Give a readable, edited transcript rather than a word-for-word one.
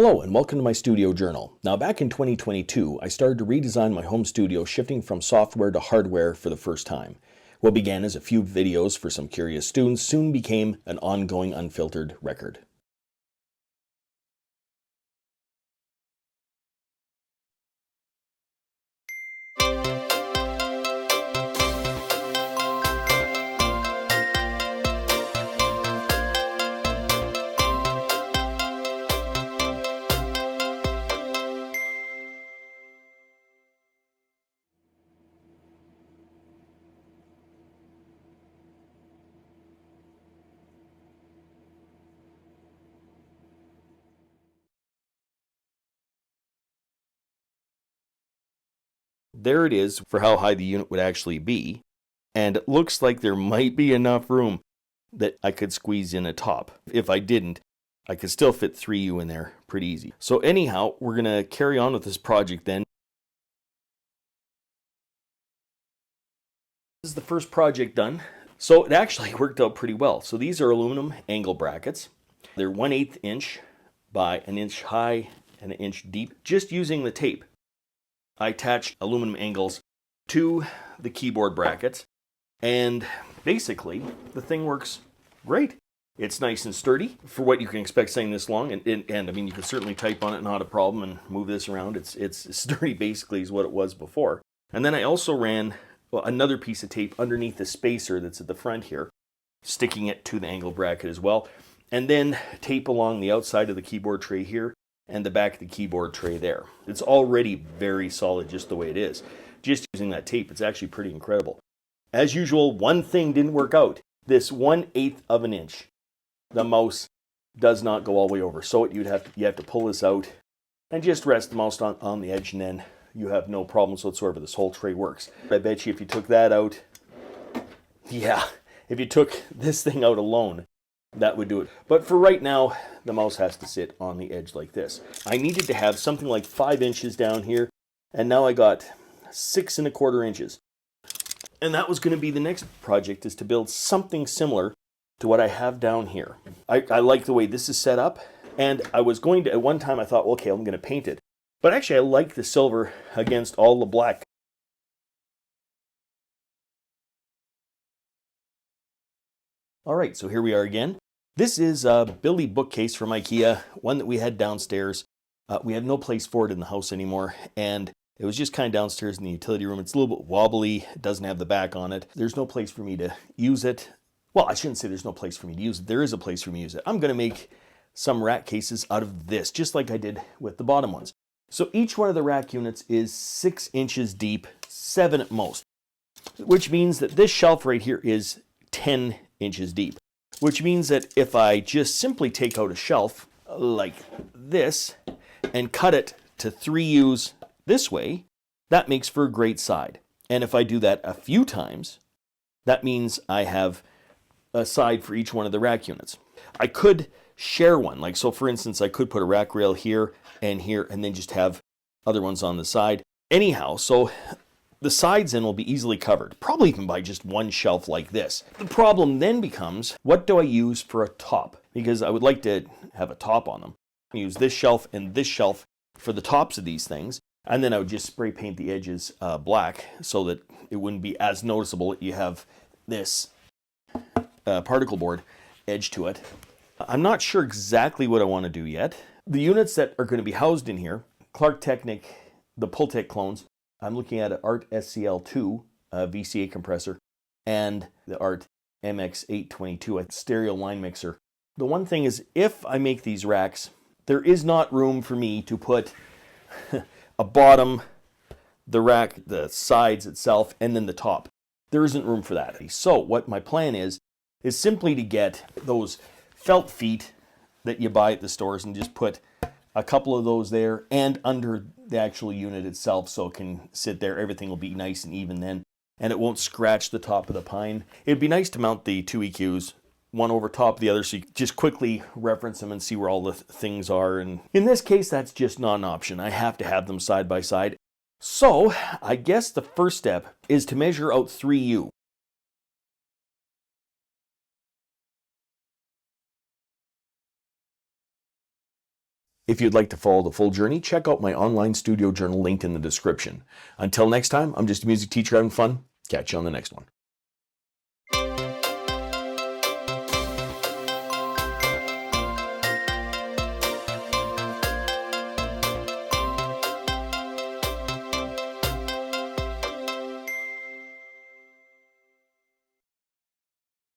Hello and welcome to my studio journal. Now back in 2022, I started to redesign my home studio, shifting from software to hardware for the first time. What began as a few videos for some curious students soon became an ongoing unfiltered record. There it is for how high the unit would actually be, and it looks like there might be enough room that I could squeeze in a top. If I didn't, I could still fit 3U in there pretty easy. So anyhow, we're going to carry on with this project then. This is the first project done. So it actually worked out pretty well. So these are aluminum angle brackets. They're 1/8 inch by 1 inch high and 1 inch deep, just using the tape. I attached aluminum angles to the keyboard brackets, and basically the thing works great. It's nice and sturdy for what you can expect saying this long, and I mean, you can certainly type on it, not a problem, and move this around. It's sturdy basically is what it was before. And then I also ran another piece of tape underneath the spacer that's at the front here, sticking it to the angle bracket as well, and then tape along the outside of the keyboard tray here and the back of the keyboard tray there. It's already very solid just the way it is. Just using that tape, it's actually pretty incredible. As usual, one thing didn't work out. This 1/8 of an inch, the mouse does not go all the way over. So you have to pull this out and just rest the mouse on the edge, and then you have no problems whatsoever. This whole tray works. I bet you if you took that out, if you took this thing out alone, that would do it. But for right now, the mouse has to sit on the edge like this. I needed to have something like 5 inches down here, and now I got 6 1/4 inches. And that was going to be the next project, is to build something similar to what I have down here. I like the way this is set up, and I was going to, at one time I thought, well, okay, I'm going to paint it. But actually I like the silver against all the black. All right, so here we are again. This is a Billy bookcase from IKEA, one that we had downstairs. We have no place for it in the house anymore, and it was just kind of downstairs in the utility room. It's a little bit wobbly, it doesn't have the back on it. There's no place for me to use it. Well, I shouldn't say there's no place for me to use it. There is a place for me to use it. I'm going to make some rack cases out of this, just like I did with the bottom ones. So each one of the rack units is 6 inches deep, 7 at most, which means that this shelf right here is 10 inches deep, which means that if I just simply take out a shelf like this and cut it to 3U's this way, that makes for a great side. And if I do that a few times, that means I have a side for each one of the rack units. I could share one, like so for instance, I could put a rack rail here, and then just have other ones on the side. Anyhow, so the sides then will be easily covered, probably even by just one shelf like this. The problem then becomes, what do I use for a top? Because I would like to have a top on them. I use this shelf and this shelf for the tops of these things, and then I would just spray paint the edges black so that it wouldn't be as noticeable that you have this particle board edge to it. I'm not sure exactly what I want to do yet. The units that are going to be housed in here, Clark Technic, the Pultec clones, I'm looking at an ART SCL2 VCA compressor and the ART MX822, a stereo line mixer. The one thing is, if I make these racks, there is not room for me to put a bottom, the rack, the sides itself, and then the top. There isn't room for that. So what my plan is simply to get those felt feet that you buy at the stores and just put a couple of those there and under the actual unit itself, so it can sit there. Everything will be nice and even then, and it won't scratch the top of the pine. It'd be nice to mount the 2 EQs, one over top of the other, so you can just quickly reference them and see where all the things are. And in this case, that's just not an option. I have to have them side by side. So I guess the first step is to measure out 3U. If you'd like to follow the full journey, check out my online studio journal linked in the description. Until next time, I'm just a music teacher having fun. Catch you on the next one.